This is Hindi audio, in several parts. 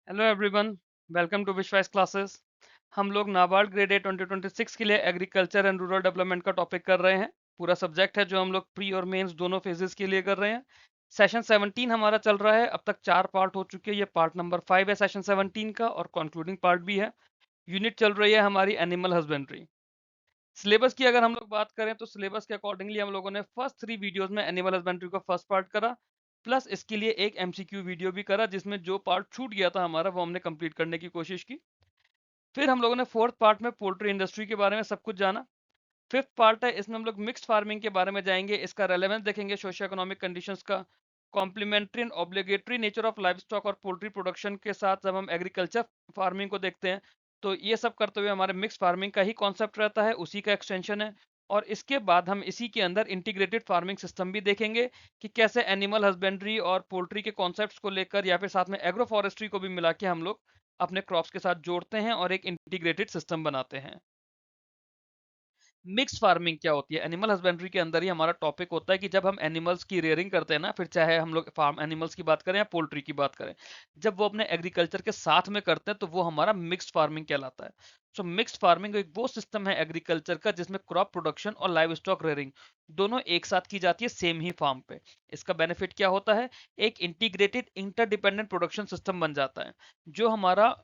हेलो एवरीवन, वेलकम टू विश्वास क्लासेस। हम लोग नाबार्ड ग्रेड ए 2026 के लिए एग्रीकल्चर एंड रूरल डेवलपमेंट का टॉपिक कर रहे हैं। पूरा सब्जेक्ट है जो हम लोग प्री और मेंस दोनों फेजेस के लिए कर रहे हैं। सेशन 17 हमारा चल रहा है। अब तक 4 पार्ट हो चुके हैं। ये पार्ट नंबर 5 है सेशन 17 का और कंक्लूडिंग पार्ट भी है। यूनिट चल रही है हमारी एनिमल हस्बेंड्री। सिलेबस की अगर हम लोग बात करें तो सिलेबस के अकॉर्डिंगली हम लोगों ने फर्स्ट 3 वीडियोस में एनिमल हस्बेंड्री का फर्स्ट पार्ट करा, प्लस इसके लिए एक एमसीक्यू वीडियो भी करा जिसमें जो पार्ट छूट गया था हमारा वो हमने कंप्लीट करने की कोशिश की। फिर हम लोगों ने फोर्थ पार्ट में पोल्ट्री इंडस्ट्री के बारे में सब कुछ जाना। फिफ्थ पार्ट है, इसमें हम लोग मिक्स्ड फार्मिंग के बारे में जाएंगे, इसका रेलेवेंस देखेंगे, सोशियो इकोनॉमिक कंडीशंस का, complementary and obligatory nature of live stock और पोल्ट्री प्रोडक्शन के साथ जब हम एग्रीकल्चर फार्मिंग को देखते हैं तो ये सब करते हुए हमारे मिक्स फार्मिंग का ही कॉन्सेप्ट रहता है, उसी का एक्सटेंशन है। और इसके बाद हम इसी के अंदर इंटीग्रेटेड फार्मिंग सिस्टम भी देखेंगे कि कैसे एनिमल हस्बेंड्री और पोल्ट्री के कॉन्सेप्ट्स को लेकर या फिर साथ में एग्रो फॉरेस्ट्री को भी मिला के हम लोग अपने क्रॉप्स के साथ जोड़ते हैं और एक इंटीग्रेटेड सिस्टम बनाते हैं। मिक्स फार्मिंग क्या होती है? एनिमल हस्बेंड्री के अंदर ही हमारा टॉपिक होता है कि जब हम एनिमल्स की रेयरिंग करते हैं ना, फिर चाहे हम लोग फार्म एनिमल्स की बात करें या पोल्ट्री की बात करें, जब वो अपने एग्रीकल्चर के साथ में करते हैं तो वो हमारा मिक्स्ड फार्मिंग कहलाता है। सो मिक्स्ड फार्मिंग एक वो सिस्टम है एग्रीकल्चर का जिसमें क्रॉप प्रोडक्शन और लाइव स्टॉक रेयरिंग दोनों एक साथ की जाती है सेम ही फार्म पे। इसका बेनिफिट क्या होता है? एक इंटीग्रेटेड इंटरडिपेंडेंट प्रोडक्शन सिस्टम बन जाता है। जो हमारा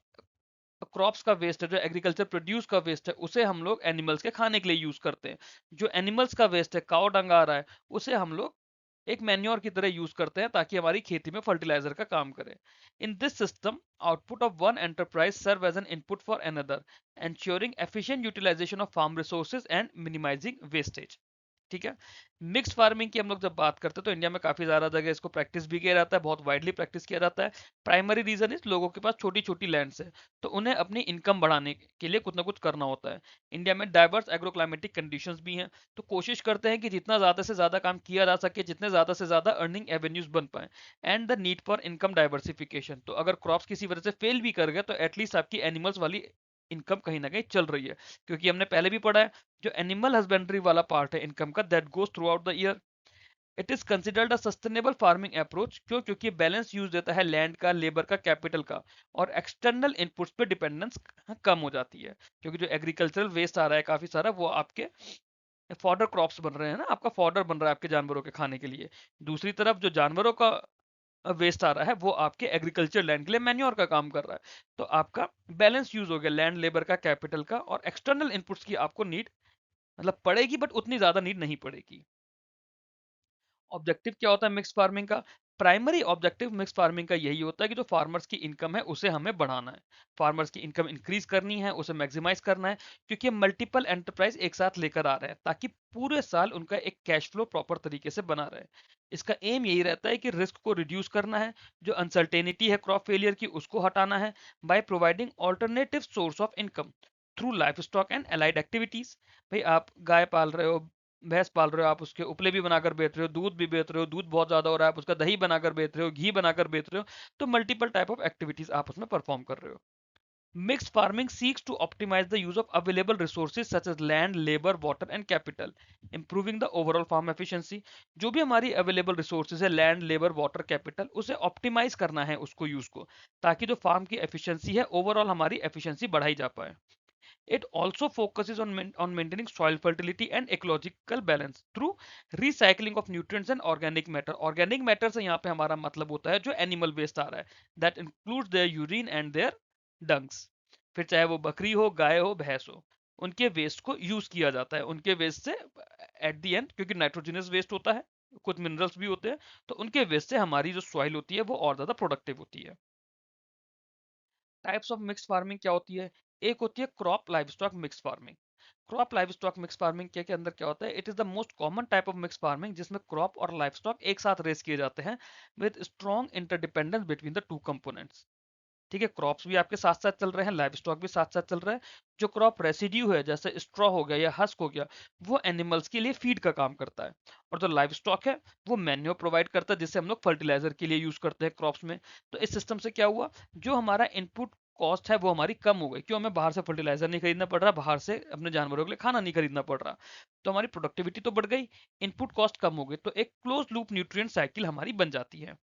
क्रॉप्स का वेस्ट है, जो एग्रीकल्चर प्रोड्यूस का वेस्ट है, उसे हम लोग एनिमल्स के खाने के लिए यूज करते हैं। जो एनिमल्स का वेस्ट है, काव डंग आ रहा है, उसे हम लोग एक मैन्योर की तरह यूज करते हैं ताकि हमारी खेती में फर्टिलाइजर का काम करे। In this system, output of one enterprise serve as an input for another, ensuring efficient utilization of farm resources and minimizing wastage। ठीक है। मिक्स फार्मिंग की हम लोग जब बात करते हैं तो इंडिया में काफी ज्यादा जगह इसको प्रैक्टिस भी किया जाता है, बहुत वाइडली प्रैक्टिस किया जाता है। प्राइमरी रीजन इज लोगों के पास छोटी छोटी लैंड्स है, तो उन्हें अपनी इनकम बढ़ाने के लिए कुछ ना कुछ करना होता है। इंडिया में डाइवर्स एग्रोक्लाइमेटिक कंडीशंस भी हैं, तो कोशिश करते हैं कि जितना ज्यादा से ज्यादा काम किया जा सके, जितने ज्यादा से ज्यादा अर्निंग एवेन्यूज बन पाए। And the need for income diversification, तो अगर क्रॉप्स किसी वजह से फेल भी कर गए तो एटलीस्ट आपकी एनिमल्स वाली इनकम कहीं ना कहीं चल रही है। क्योंकि हमने पहले भी पढ़ा है, जो एनिमल हस्बेंड्री वाला पार्ट है इनकम का, that goes through out the year. It is considered a sustainable farming approach, क्यों? क्योंकि बैलेंस यूज देता है लैंड का, लेबर का, कैपिटल का, और एक्सटर्नल इनपुट्स पे डिपेंडेंस कम हो जाती है। क्योंकि जो एग्रीकल्चरल वेस्ट आ रहा है काफी सारा, वो आपके फॉडर क्रॉप्स बन रहे हैं ना, आपका फॉडर बन रहा है आपके जानवरों के खाने के लिए। दूसरी तरफ जो जानवरों का वेस्ट आ रहा है वो आपके एग्रीकल्चर लैंड के लिए मैन्योर का काम कर रहा है। तो आपका बैलेंस यूज हो गया लैंड, लेबर का, कैपिटल का, और एक्सटर्नल इनपुट्स की आपको नीड मतलब पड़ेगी बट उतनी ज्यादा नीड नहीं पड़ेगी। ऑब्जेक्टिव क्या होता है मिक्स फार्मिंग का? प्राइमरी ऑब्जेक्टिव मिक्स फार्मिंग का यही होता है कि जो फार्मर्स की इनकम है उसे हमें बढ़ाना है। फार्मर्स की इनकम इंक्रीज करनी है, उसे मैक्सिमाइज करना है, क्योंकि हम मल्टीपल एंटरप्राइज एक साथ लेकर आ रहे हैं ताकि पूरे साल उनका एक कैश फ्लो प्रॉपर तरीके से बना रहे। इसका एम यही रहता है कि रिस्क को रिड्यूस करना है, जो अनसर्टेनिटी है क्रॉप फेलियर की उसको हटाना है, by providing alternative source of income through life stock and allied activities. भाई आप गाय पाल रहे हो, भैंस पाल रहे हो, आप उसके उपले भी बनाकर बेच रहे हो, दूध भी बेच रहे हो, दूध बहुत ज्यादा हो रहा है, आप उसका दही बनाकर बेच रहे हो, घी बनाकर बेच रहे हो, तो मल्टीपल टाइप ऑफ एक्टिविटीज आप उसमें परफॉर्म कर रहे हो। Mixed farming seeks to optimize the use of available resources such as land, labor, water and capital, improving the overall farm efficiency। जो भी हमारी available resources है, लैंड, लेबर, वाटर, कैपिटल, उसे ऑप्टिमाइज करना है उसको यूज को, ताकि जो फार्म की एफिशिएंसी है ओवरऑल हमारी एफिशिएंसी बढ़ाई जा पाए। It also focuses on maintaining soil fertility and ecological balance through recycling of nutrients and organic matter। Organic matter से यहाँ पे हमारा मतलब होता है जो animal waste आ रहा है, that includes their urine and their dungs। फिर चाहे वो बकरी हो, गाय हो, भैंस हो, उनके वेस्ट को यूज किया जाता है। उनके वेस्ट से एट दी एंड, क्योंकि नाइट्रोजनस वेस्ट होता है, कुछ मिनरल्स भी होते हैं, तो उनके वेस्ट से हमारी जो सॉइल होती है वो और ज्यादा प्रोडक्टिव होती है। टाइप्स ऑफ मिक्स फार्मिंग क्या होती है? एक होती है crop live stock mix farming. Crop live stock mix farming के अंदर क्या होता है? It is the most common type of mix farming जिसमें क्रॉप और लाइव स्टॉक एक साथ रेस किए जाते हैं with strong interdependence between the two components. ठीक है, क्रॉप्स भी आपके साथ साथ चल रहे हैं, लाइव स्टॉक भी साथ साथ चल रहा है। जो क्रॉप रेसिड्यू है जैसे स्ट्रॉ हो गया या हस्क हो गया, वो एनिमल्स के लिए फीड का काम करता है। और जो लाइव स्टॉक है वो मैन्योर प्रोवाइड करता है जिससे हम लोग फर्टिलाइजर के लिए यूज करते हैं क्रॉप्स में। तो इस सिस्टम से क्या हुआ, जो हमारा इनपुट कॉस्ट है वो हमारी कम हो गई। क्यों? हमें बाहर से फर्टिलाइजर नहीं खरीदना पड़ रहा, बाहर से अपने जानवरों के लिए खाना नहीं खरीदना पड़ रहा, तो हमारी प्रोडक्टिविटी तो बढ़ गई, इनपुट कॉस्ट कम हो गई, तो एक क्लोज लूप न्यूट्रिएंट साइकिल हमारी बन जाती है।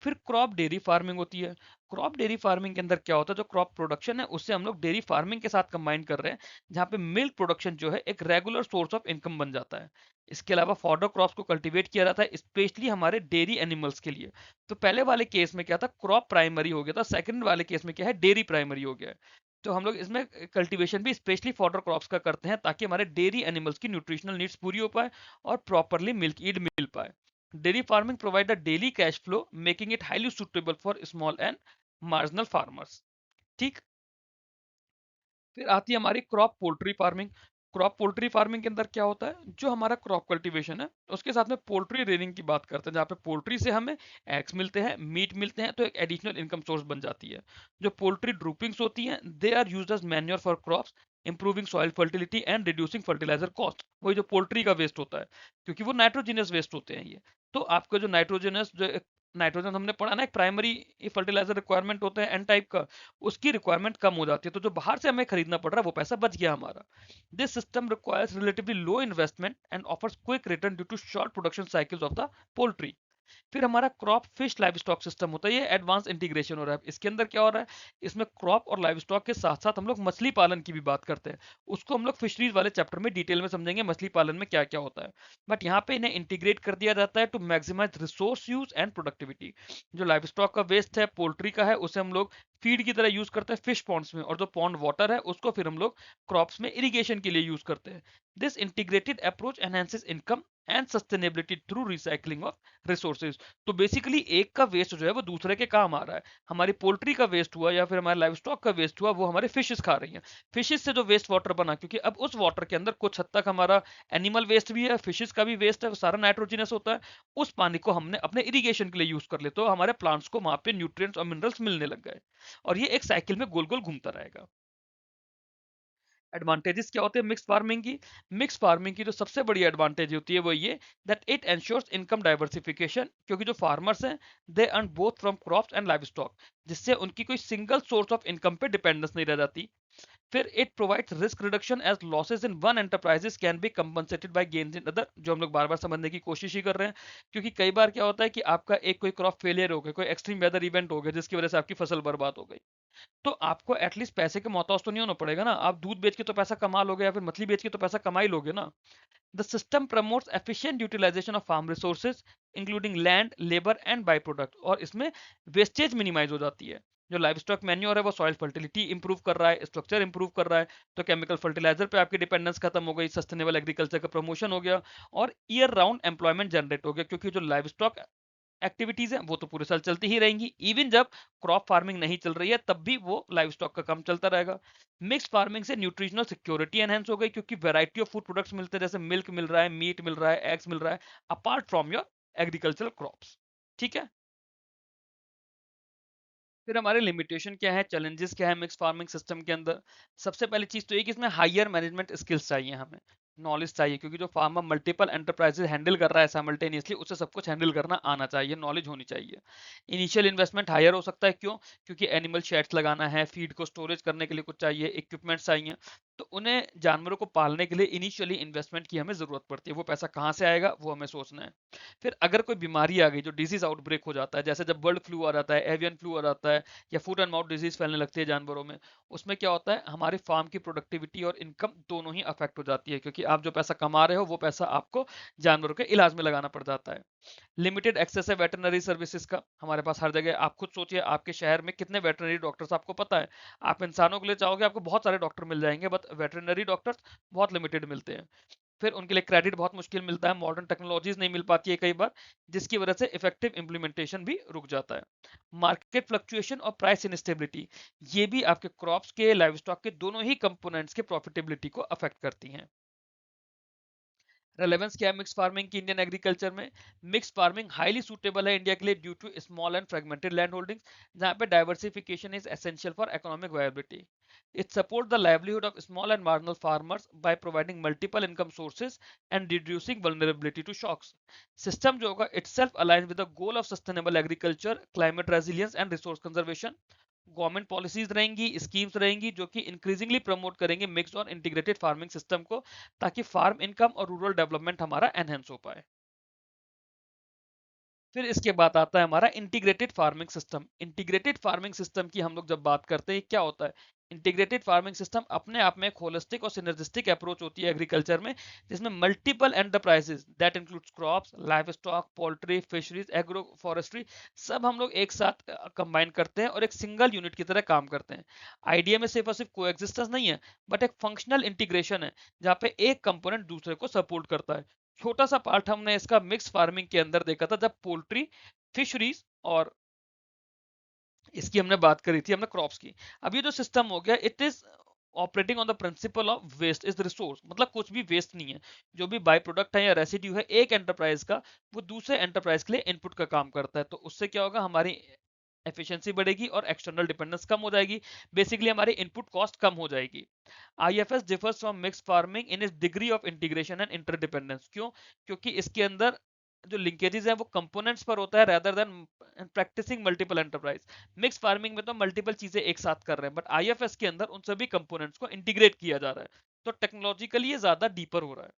फिर क्रॉप डेयरी फार्मिंग होती है। क्रॉप डेयरी फार्मिंग के अंदर क्या होता है, जो क्रॉप प्रोडक्शन है उससे हम लोग डेयरी फार्मिंग के साथ कंबाइन कर रहे हैं, जहाँ पे मिल्क प्रोडक्शन जो है एक रेगुलर सोर्स ऑफ इनकम बन जाता है। इसके अलावा फॉडर क्रॉप्स को कल्टीवेट किया जाता है स्पेशली हमारे डेयरी एनिमल्स के लिए। तो पहले वाले केस में क्या था, क्रॉप प्राइमरी हो गया था, सेकंड वाले केस में क्या है, डेयरी प्राइमरी हो गया है। तो हम लोग इसमें कल्टीवेशन भी स्पेशली फॉडर क्रॉप्स का करते हैं ताकि हमारे डेयरी एनिमल्स की न्यूट्रिशनल नीड्स पूरी हो पाए और प्रॉपरली मिल्क ईड मिल पाए। Dairy farming provide a daily cash flow, making it highly suitable for small and marginal farmers. ठीक। फिर आती है हमारी crop poultry farming. Crop poultry farming के अंदर क्या होता है, जो हमारा क्रॉप कल्टीवेशन है उसके साथ में पोल्ट्री रेयरिंग की बात करते हैं, जहाँ पे पोल्ट्री से हमें एग्स मिलते हैं, मीट मिलते हैं, तो एक एडिशनल इनकम सोर्स बन जाती है। जो पोल्ट्री ड्रूपिंग्स होती हैं they are used as manure for crops, improving soil fertility and reducing fertiliser cost. वही जो पोल्ट्री का वेस्ट होता है, क्योंकि वो नाइट्रोजिनस वेस्ट होते हैं ये। तो आपका जो नाइट्रोजनस जो नाइट्रोजन हमने पढ़ा ना, एक प्राइमरी फर्टिलाइजर रिक्वायरमेंट होता है एन टाइप का, उसकी रिक्वायरमेंट कम हो जाती है, तो जो बाहर से हमें खरीदना पड़ रहा है वो पैसा बच गया हमारा। This system requires relatively low investment and offers quick return due to short production cycles of the poultry. फिर हमारा crop fish live stock system होता है, ये एडवांस इंटीग्रेशन हो रहा है। इसके अंदर क्या हो रहा है, इसमें क्रॉप और लाइव स्टॉक के साथ साथ हम लोग मछली पालन की भी बात करते हैं। उसको हम लोग फिशरीज वाले चैप्टर में डिटेल में समझेंगे मछली पालन में क्या क्या होता है। बट यहाँ पे इन्हें इंटीग्रेट कर दिया जाता है to maximise resource use and productivity. जो लाइव स्टॉक का वेस्ट है पोल्ट्री का है, उसे हम लोग फीड की तरह यूज करते हैं फिश पॉन्ड्स में, और जो पॉन्ड वाटर है उसको फिर हम लोग क्रॉप्स में इरिगेशन के लिए यूज करते हैं। This integrated approach enhances income and sustainability through recycling of resources. तो बेसिकली एक का वेस्ट जो है वो दूसरे के काम आ रहा है। हमारी पोल्ट्री का वेस्ट हुआ या फिर हमारे लाइव स्टॉक का वेस्ट हुआ, वो हमारे फिशेस खा रही हैं। फिशेस से जो वेस्ट वाटर बना, क्योंकि अब उस वाटर के अंदर कुछ हद तक हमारा एनिमल वेस्ट भी है, फिशेस का भी वेस्ट है, वो सारा नाइट्रोजिनस होता है। उस पानी को हमने अपने इरिगेशन के लिए यूज कर ले, तो हमारे प्लांट्स को वहां पे न्यूट्रिएंट्स और मिनरल्स मिलने लग गए, और ये एक साइकिल में गोल गोल घूमता रहेगा। एडवांटेजेस क्या होते हैं मिक्स फार्मिंग की। मिक्स फार्मिंग की जो सबसे बड़ी एडवांटेज होती है वो ये, that it ensures income diversification, क्योंकि जो फार्मर्स हैं they earn both from crops and live stock, जिससे उनकी कोई सिंगल सोर्स ऑफ इनकम पे डिपेंडेंस नहीं रह जाती। फिर it provides risk reduction as losses in one enterprises can be compensated by gains in other, जो हम लोग बार बार समझने की कोशिश ही कर रहे हैं। क्योंकि कई बार क्या होता है कि आपका एक कोई क्रॉप फेलियर हो गया, कोई एक्सट्रीम वेदर इवेंट हो गया जिसकी वजह से आपकी फसल बर्बाद हो गई, तो आपको एटलीस्ट पैसे के मोहताज तो नहीं होना पड़ेगा ना। आप दूध बेच के तो पैसा कमा लोगे या फिर मछली बेच के तो पैसा कमा ही लोगे ना। The system promotes efficient utilisation of farm resources including land labour and by product, और इसमें वेस्टेज मिनिमाइज हो जाती है। जो लाइव स्टॉक मैन्योर है वो सॉइल फर्टिलिटी इंप्रूव कर रहा है, स्ट्रक्चर इंप्रूव कर रहा है, तो केमिकल फर्टिलाइजर पे आपकी डिपेंडेंस खत्म हो गई, सस्टेनेबल एग्रीकल्चर का प्रमोशन हो गया, और ईयर राउंड एम्प्लॉयमेंट जनरेट हो गया, क्योंकि जो लाइव स्टॉक एक्टिविटीज हैं वो तो पूरे साल चलती ही रहेंगी। इवन जब क्रॉप फार्मिंग नहीं चल रही है तब भी वो लाइव स्टॉक का काम चलता रहेगा। मिक्स फार्मिंग से न्यूट्रिशनल सिक्योरिटी एनहेंस हो गई, क्योंकि वैरायटी ऑफ फूड प्रोडक्ट्स मिलते हैं, जैसे मिल्क मिल रहा है, मीट मिल रहा है, एग्स मिल रहा है, apart from your agricultural crops. ठीक है। फिर हमारे लिमिटेशन क्या है, चैलेंजेस क्या है मिक्स फार्मिंग सिस्टम के अंदर। सबसे पहली चीज तो ये कि इसमें हायर मैनेजमेंट स्किल्स चाहिए, हमें नॉलेज चाहिए, क्योंकि जो फार्मर मल्टीपल एंटरप्राइजेस हैंडल कर रहा है साइमल्टेनियसली, उसे सब कुछ हैंडल करना आना चाहिए, नॉलेज होनी चाहिए। इनिशियल इन्वेस्टमेंट हायर हो सकता है, क्यों, क्योंकि एनिमल शेड्स लगाना है, फीड को स्टोरेज करने के लिए कुछ चाहिए, इक्विपमेंट चाहिए, तो उन्हें जानवरों को पालने के लिए इनिशियली इन्वेस्टमेंट की हमें जरूरत पड़ती है। वो पैसा कहाँ से आएगा वो हमें सोचना है। फिर अगर कोई बीमारी आ गई, जो डिजीज आउटब्रेक हो जाता है, जैसे जब बर्ड फ्लू आ जाता है, एवियन फ्लू आ जाता है, या फूट एंड माउथ डिजीज फैलने लगती है जानवरों में, उसमें क्या होता है, हमारी फार्म की प्रोडक्टिविटी और इनकम दोनों ही अफेक्ट हो जाती है, क्योंकि आप जो पैसा कमा रहे हो वो पैसा आपको जानवरों के इलाज में लगाना पड़ जाता है। लिमिटेड एक्सेस है वेटरनरी सर्विसेज का हमारे पास हर जगह। आप खुद सोचिए आपके शहर में कितने वेटरनरी डॉक्टर्स आपको पता है। आप इंसानों के लिए चाहोगे आपको बहुत सारे डॉक्टर मिल जाएंगे, बट वेटरनरी डॉक्टर्स बहुत लिमिटेड मिलते हैं। फिर उनके लिए क्रेडिट बहुत मुश्किल मिलता है, मॉडर्न टेक्नोलॉजीज नहीं मिल पाती है कई बार, जिसकी वजह से इफेक्टिव इंप्लीमेंटेशन भी रुक जाता है। मार्केट फ्लक्चुएशन और प्राइस इनस्टेबिलिटी, ये भी आपके क्रॉप्स के लाइव स्टॉक के दोनों ही कंपोनेंट्स के प्रॉफिटेबिलिटी को अफेक्ट करती हैं। रेलेवेंस क्या है मिक्स फार्मिंग की इंडियन एग्रीकल्चर में। मिक्स फार्मिंग हाईली सूटेबल है इंडिया के लिए due to small and fragmented land holdings, जहां पे diversification is essential for economic viability. It support the livelihood of small and marginal farmers by providing multiple income sources and reducing vulnerability to shocks. System जो होगा itself align with the goal of sustainable agriculture, climate resilience and resource conservation. Government policies रहेंगी, स्कीम्स रहेंगी जो कि इंक्रीजिंगली प्रमोट करेंगे मिक्स और इंटीग्रेटेड फार्मिंग सिस्टम को, ताकि फार्म इनकम और रूरल डेवलपमेंट हमारा एनहेंस हो पाए। फिर इसके बाद आता है हमारा integrated farming system. Integrated farming system की हम लोग जब बात करते हैं, क्या होता है? इंटीग्रेटेड फार्मिंग सिस्टम अपने आप में एक होलिस्टिक और सिनर्जिस्टिक अप्रोच होती है एग्रीकल्चर में, जिसमें multiple enterprises that includes crops, live stock, poultry, fisheries, agro forestry, सब हम लोग एक साथ कंबाइन करते हैं और एक सिंगल यूनिट की तरह काम करते हैं। आइडिया में सिर्फ और सिर्फ कोएग्जिस्टेंस नहीं है, बट एक फंक्शनल इंटीग्रेशन है, जहाँ पे एक कंपोनेंट दूसरे को सपोर्ट करता है। छोटा सा पार्ट हमने इसका मिक्स फार्मिंग के अंदर देखा था, जब पोल्ट्री, फिशरीज और इसकी हमने बात करी थी, हमने क्रॉप्स की। अब ये जो सिस्टम हो गया, it is operating on the principle of waste is resource, मतलब कुछ भी वेस्ट नहीं है। जो भी बाई प्रोडक्ट है या रेसिड्यू है एक एंटरप्राइज का, वो दूसरे एंटरप्राइज के लिए इनपुट का काम करता है। तो उससे क्या होगा, हमारी एफिशिएंसी बढ़ेगी और एक्सटर्नल डिपेंडेंस कम हो जाएगी। बेसिकली हमारी इनपुट कॉस्ट कम हो जाएगी। IFS differs from mixed farming in its degree of integration and interdependence. क्यों? क्योंकि इसके अंदर जो लिंकेजेस है वो कंपोनेंट्स पर होता है rather than practising multiple enterprise. Mix farming में तो मल्टीपल चीजें एक साथ कर रहे हैं, बट आईएफएस के अंदर उन सभी कंपोनेंट्स को इंटीग्रेट किया जा रहा है। तो टेक्नोलॉजिकली ये ज्यादा डीपर हो रहा है।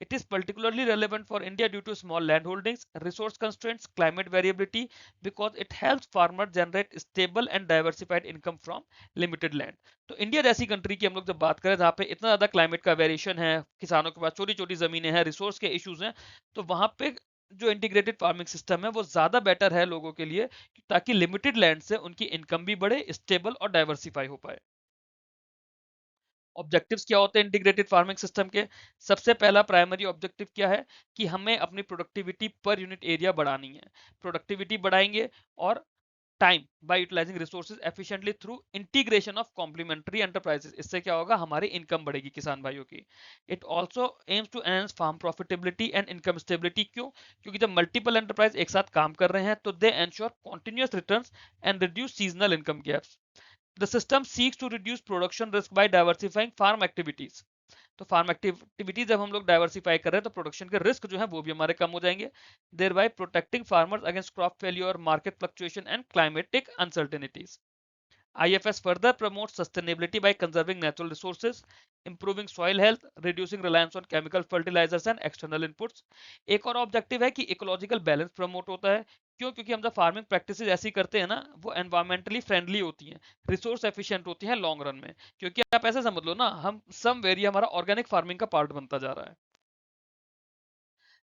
It is particularly relevant for India due to small land holdings, resource constraints, climate variability, because it helps farmers generate stable and diversified income from limited land. तो इंडिया जैसी कंट्री की हम लोग जब बात करें जहाँ पे इतना ज्यादा क्लाइमेट का वेरिएशन है, किसानों के पास छोटी छोटी जमीनें हैं, रिसोर्स के इश्यूज हैं, तो वहां पे जो इंटीग्रेटेड फार्मिंग सिस्टम है वो ज्यादा बेटर है लोगों के लिए, ताकि लिमिटेड लैंड से उनकी इनकम भी बढ़े, स्टेबल और डाइवर्सिफाई हो पाए। ऑब्जेक्टिव्स क्या होते हैं इंटीग्रेटेड फार्मिंग सिस्टम के? सबसे पहला प्राइमरी ऑब्जेक्टिव क्या है कि हमें अपनी प्रोडक्टिविटी पर यूनिट एरिया बढ़ानी है। प्रोडक्टिविटी बढ़ाएंगे और time by utilising resources efficiently through integration of complementary enterprises. इससे क्या होगा, हमारी इनकम बढ़ेगी किसान भाइयों की। It also aims to enhance farm profitability and income stability. क्यों? क्योंकि जब मल्टीपल एंटरप्राइज एक साथ काम कर रहे हैं तो they ensure continuous returns and reduce seasonal income gaps. The system seeks to reduce production risk by diversifying farm activities. तो फार्म एक्टिविटी जब हम लोग डाइवर्सिफाई कर रहे हैं तो प्रोडक्शन के रिस्क जो है वो भी हमारे कम हो जाएंगे, there by protecting farmers against crop failure, market fluctuation and climatic uncertainties. IFS further promotes sustainability by conserving natural resources, improving soil health, reducing reliance on chemical fertilizers and external inputs. एक और ऑब्जेक्टिव है कि इकोलॉजिकल बैलेंस प्रमोट होता है। क्यों? क्योंकि हम जब फार्मिंग प्रैक्टिसेस ऐसी करते हैं ना, वो एनवायरमेंटली फ्रेंडली होती हैं, रिसोर्स एफिशिएंट होती हैं लॉन्ग रन में। क्योंकि आप ऐसे समझ लो ना, हम सम वेरिया हमारा ऑर्गेनिक फार्मिंग का पार्ट बनता जा रहा है।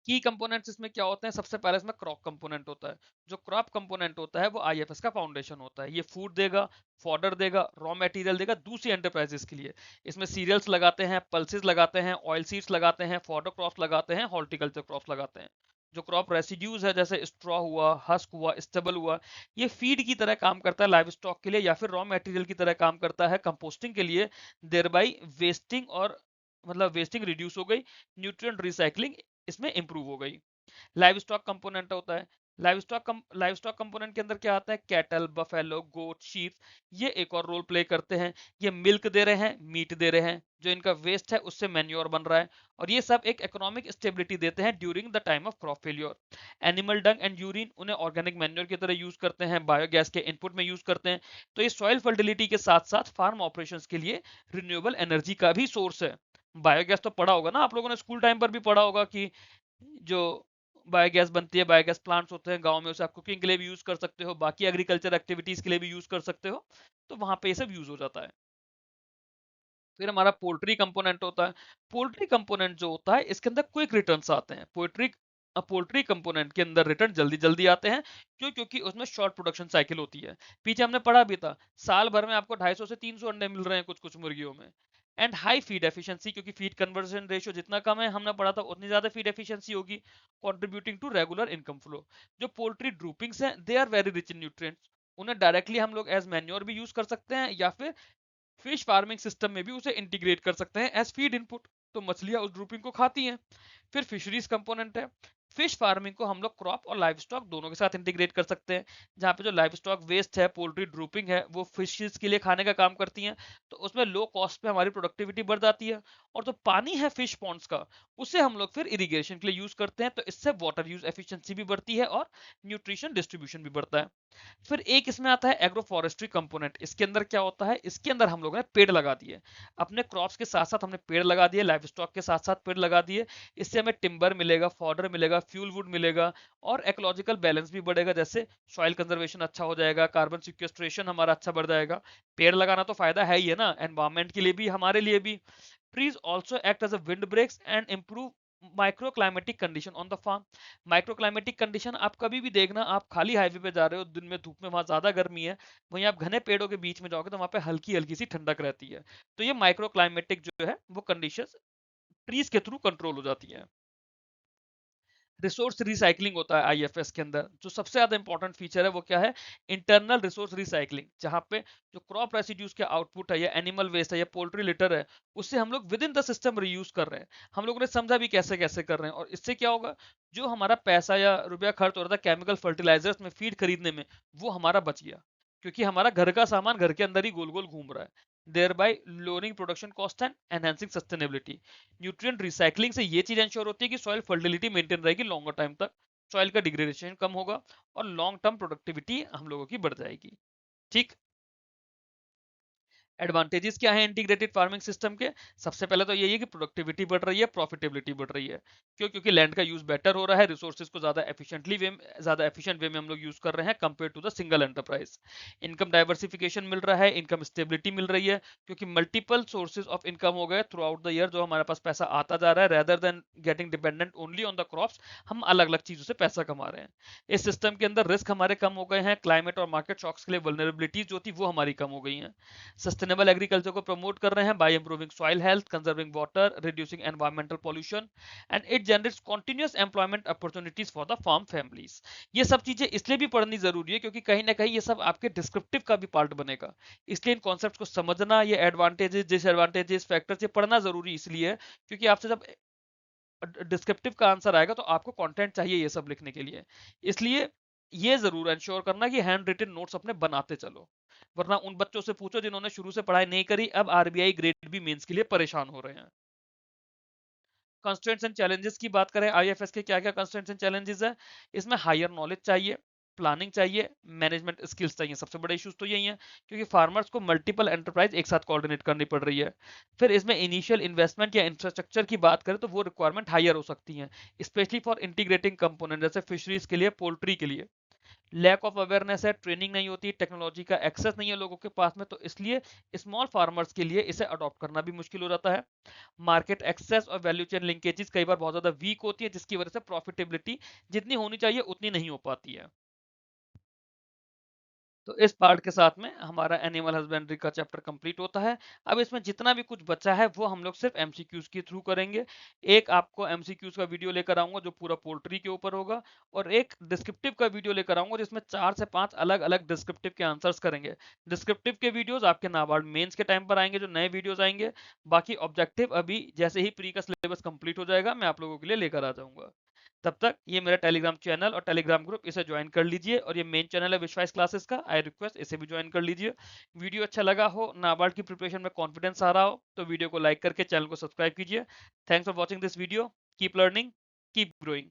की कंपोनेंट्स इसमें क्या होते हैं? सबसे पहले इसमें क्रॉप कंपोनेंट होता है। जो क्रॉप कंपोनेंट होता है वो आईएफएस का फाउंडेशन होता है। ये फूड देगा, फॉडर देगा, रॉ मटेरियल देगा दूसरी एंटरप्राइजेस के लिए। इसमें सीरियल्स लगाते हैं, पल्सेस लगाते हैं, ऑयल सीड्स लगाते हैं, फॉडर क्रॉप्स लगाते हैं, हॉर्टिकल्चर क्रॉप्स लगाते हैं। जो क्रॉप रेसिड्यूज है जैसे स्ट्रॉ हुआ, हस्क हुआ, स्टेबल हुआ, ये फीड की तरह काम करता है लाइव स्टॉक के लिए, या फिर रॉ मटेरियल की तरह काम करता है कंपोस्टिंग के लिए। देयर बाई वेस्टिंग और मतलब वेस्टिंग रिड्यूस हो गई, न्यूट्रिएंट रिसाइकलिंग इसमें इंप्रूव हो गई। लाइव स्टॉक कंपोनेंट होता है। लाइव स्टॉक कंपोनेंट के अंदर क्या आता है? कैटल, बफेलो, गोट, शीप, ये एक और रोल प्ले करते हैं। ये मिल्क दे रहे हैं, मीट दे रहे हैं, जो इनका वेस्ट है उससे मैन्योर बन रहा है, और ये सब एक इकोनॉमिक स्टेबिलिटी देते हैं during the time of crop failure. Animal Dang and urine उन्हें ऑर्गेनिक मैन्योर की तरह यूज करते हैं, बायोगैस के इनपुट में यूज करते हैं। तो ये सॉइल फर्टिलिटी के साथ साथ फार्म ऑपरेशंस के लिए रिन्यूएबल एनर्जी का भी सोर्स है। बायोगैस तो पढ़ा होगा ना आप लोगों ने, स्कूल टाइम पर भी पढ़ा होगा कि जो बायोगैस बनती है, बायोगैस प्लांट्स होते हैं गांव में, उसे आप कुकिंग के लिए भी यूज कर सकते हो, बाकी एग्रीकल्चर एक्टिविटीज के लिए भी यूज कर सकते हो। तो वहां पे ये सब यूज हो जाता है। फिर हमारा पोल्ट्री कंपोनेंट होता है। पोल्ट्री कंपोनेंट जो होता है इसके अंदर क्विक रिटर्न्स आते हैं। पोल्ट्री कंपोनेंट के अंदर रिटर्न जल्दी जल्दी आते हैं। क्यों? क्योंकि उसमें शॉर्ट प्रोडक्शन साइकिल होती है। पीछे हमने पढ़ा भी था, साल भर में आपको 250 से 300 अंडे मिल रहे हैं कुछ कुछ मुर्गियों में। एंड हाई फीड एफिशिएंसी, क्योंकि फीड कन्वर्जन रेशियो जितना कम है हमने पढ़ा था उतनी ज्यादा फीड एफिशिएंसी होगी, contributing to regular income flow. जो पोल्ट्री ड्रूपिंग्स हैं they are very rich in nutrients. उन्हें डायरेक्टली हम लोग एज मैन्योर भी यूज कर सकते हैं, या फिर फिश फार्मिंग सिस्टम में भी उसे इंटीग्रेट कर सकते हैं एज फीड इनपुट। तो मछलियां उस ड्रूपिंग को खाती हैं। फिर फिशरीज कंपोनेंट है। फिश फार्मिंग को हम लोग क्रॉप और लाइव स्टॉक दोनों के साथ इंटीग्रेट कर सकते हैं। जहाँ पे जो लाइव स्टॉक वेस्ट है, पोल्ट्री ड्रूपिंग है, वो फिशेस के लिए खाने का काम करती हैं। तो उसमें लो कॉस्ट पे हमारी प्रोडक्टिविटी बढ़ जाती है। और जो पानी है फिश पॉन्ड्स का, उसे हम लोग फिर इरिगेशन के लिए यूज करते हैं। तो इससे वाटर यूज एफिशिएंसी भी बढ़ती है और न्यूट्रिशन डिस्ट्रीब्यूशन भी बढ़ता है। फिर एक इसमें आता है एग्रो फॉरेस्ट्री कंपोनेंट। इसके अंदर क्या होता है? इसके अंदर हम लोगों ने पेड़ लगा दिए। अपने क्रॉप्स के साथ साथ हमने पेड़ लगा दिए, लाइव स्टॉक के साथ साथ पेड़ लगा दिए। इससे हमें टिम्बर मिलेगा, फॉडर मिलेगा, फ्यूल वुड मिलेगा और इकोलॉजिकल बैलेंस भी बढ़ेगा, जैसे सॉइल कंजर्वेशन अच्छा हो जाएगा, कार्बन सिक्वेस्ट्रेशन हमारा अच्छा बढ़ जाएगा। पेड़ लगाना तो फायदा है ही है ना, एनवायरमेंट के लिए भी हमारे लिए भी। Trees also act as a windbreaks and improve microclimatic condition on the farm. Microclimatic condition आप कभी भी देखना, आप खाली हाईवे पे जा रहे हो दिन में धूप में, वहां ज्यादा गर्मी है, वहीं आप घने पेड़ों के बीच में जाओगे तो वहां पे हल्की हल्की सी ठंडक रहती है। तो ये माइक्रोक्लाइमेटिक जो है वो कंडीशन ट्रीज के थ्रू कंट्रोल हो जाती है। रिसोर्स रिसाइकलिंग होता है आईएफएस के अंदर। जो सबसे ज्यादा इंपॉर्टेंट फीचर है वो क्या है, इंटरनल रिसोर्स रिसाइकलिंग, जहां पे जो क्रॉप रेसिड्यूज के आउटपुट है या एनिमल वेस्ट है या पोल्ट्री लिटर है, उससे हम लोग with in the system reuse कर रहे हैं। हम लोगों ने समझा भी कैसे कैसे कर रहे हैं, और इससे क्या होगा, जो हमारा पैसा या रुपया खर्च हो रहा था केमिकल फर्टिलाइजर्स में फीड खरीदने में, वो हमारा बच गया, क्योंकि हमारा घर का सामान घर के अंदर ही गोल गोल घूम रहा है, there by lowering production cost and enhancing sustainability. Nutrient recycling से ये चीज इंश्योर होती है कि सॉइल फर्टिलिटी मेंटेन रहेगी लॉन्गर टाइम तक, सॉइल का डिग्रेडेशन कम होगा और लॉन्ग टर्म प्रोडक्टिविटी हम लोगों की बढ़ जाएगी। ठीक। एडवांटेजेस क्या है इंटीग्रेटेड फार्मिंग सिस्टम के, सबसे पहले तो यही है कि प्रोडक्टिविटी बढ़ रही है, प्रॉफिटेबिलिटी बढ़ रही है। क्यों? क्योंकि लैंड का यूज बेटर हो रहा है, रिसोर्सेज को ज्यादा एफिशिएंट वे में हम लोग यूज कर रहे हैं compare to the single enterprise. Income diversification मिल रहा है, इनकम स्टेबिलिटी मिल रही है, क्योंकि मल्टीपल सोर्सेज ऑफ इनकम हो गए थ्रू आउट द ईयर, जो हमारे पास पैसा आता जा रहा है, rather then getting dependent only on the crops, हम अलग अलग चीजों से पैसा कमा रहे हैं। इस सिस्टम के अंदर रिस्क हमारे कम हो गए हैं, क्लाइमेट और मार्केट शॉक्स के लिए वल्नरेबिलिटीज जो थी वो हमारी कम हो गई हैं। सस्टेनेबल एग्रीकल्चर को प्रमोट कर रहे हैं by improving soil health, conserving water, reducing environmental pollution, and it generates continuous employment opportunities for the farm families. ये सब चीजें इसलिए भी पढ़नी जरूरी है क्योंकि कहीं ना कहीं ये सब आपके डिस्क्रिप्टिव का भी पार्ट बनेगा। इसलिए इन कॉन्सेप्ट को समझना, ये एडवांटेजेस डिसएडवांटेजेस फैक्टर्स ये पढ़ना जरूरी इसलिए है, क्योंकि आपसे जब डिस्क्रिप्टिव का आंसर आएगा तो आपको कंटेंट चाहिए ये सब लिखने के लिए। इसलिए ये जरूर इंश्योर करना कि हैंड रिटन नोट्स अपने बनाते चलो, वरना उन बच्चों से पूछो जिन्होंने शुरू से पढ़ाई नहीं करी, अब आरबीआई ग्रेड बी मेंस के लिए परेशान हो रहे हैं। कंस्ट्रेंट्स एंड चैलेंजेस की बात करें, आईएफएस के क्या क्या कंस्ट्रेंट्स एंड चैलेंजेस है, इसमें हायर नॉलेज चाहिए, प्लानिंग चाहिए, मैनेजमेंट स्किल्स चाहिए। सबसे बड़े इश्यूज तो यही है, क्योंकि फार्मर्स को मल्टीपल एंटरप्राइज एक साथ कोऑर्डिनेट करनी पड़ रही है। फिर इसमें इनिशियल इन्वेस्टमेंट या इंफ्रास्ट्रक्चर की बात करें तो वो रिक्वायरमेंट हायर हो सकती है, स्पेशली फॉर इंटीग्रेटिंग कंपोनेंट, जैसे फिशरीज के लिए, पोल्ट्री के लिए। लैक ऑफ अवेयरनेस है, ट्रेनिंग नहीं होती, टेक्नोलॉजी का एक्सेस नहीं है लोगों के पास में, तो इसलिए स्मॉल फार्मर्स के लिए इसे अडॉप्ट करना भी मुश्किल हो जाता है। मार्केट एक्सेस और वैल्यू चेन लिंकेजेस कई बार बहुत ज्यादा वीक होती है, जिसकी वजह से प्रॉफिटेबिलिटी जितनी होनी चाहिए उतनी नहीं हो पाती है। तो इस पार्ट के साथ में हमारा एनिमल हस्बेंड्री का चैप्टर कंप्लीट होता है। अब इसमें जितना भी कुछ बचा है वो हम लोग सिर्फ एमसीक्यूज के थ्रू करेंगे। एक आपको एमसीक्यूज का वीडियो लेकर आऊंगा जो पूरा पोल्ट्री के ऊपर होगा, और एक डिस्क्रिप्टिव का वीडियो लेकर आऊंगा जिसमें 4 से 5 अलग अलग डिस्क्रिप्टिव के आंसर्स करेंगे। डिस्क्रिप्टिव के वीडियोज आपके नाबार्ड मेंस के टाइम पर आएंगे, जो नए वीडियोज आएंगे। बाकी ऑब्जेक्टिव अभी जैसे ही प्री का सिलेबस कंप्लीट हो जाएगा मैं आप लोगों के लिए लेकर आ जाऊंगा। तब तक ये मेरा टेलीग्राम चैनल और टेलीग्राम ग्रुप, इसे ज्वाइन कर लीजिए, और ये मेन चैनल है विश्वास क्लासेस का, आई रिक्वेस्ट इसे भी ज्वाइन कर लीजिए। वीडियो अच्छा लगा हो, नाबार्ड की प्रिपरेशन में कॉन्फिडेंस आ रहा हो, तो वीडियो को लाइक करके चैनल को सब्सक्राइब कीजिए। Thanks for watching this video, keep learning, keep growing.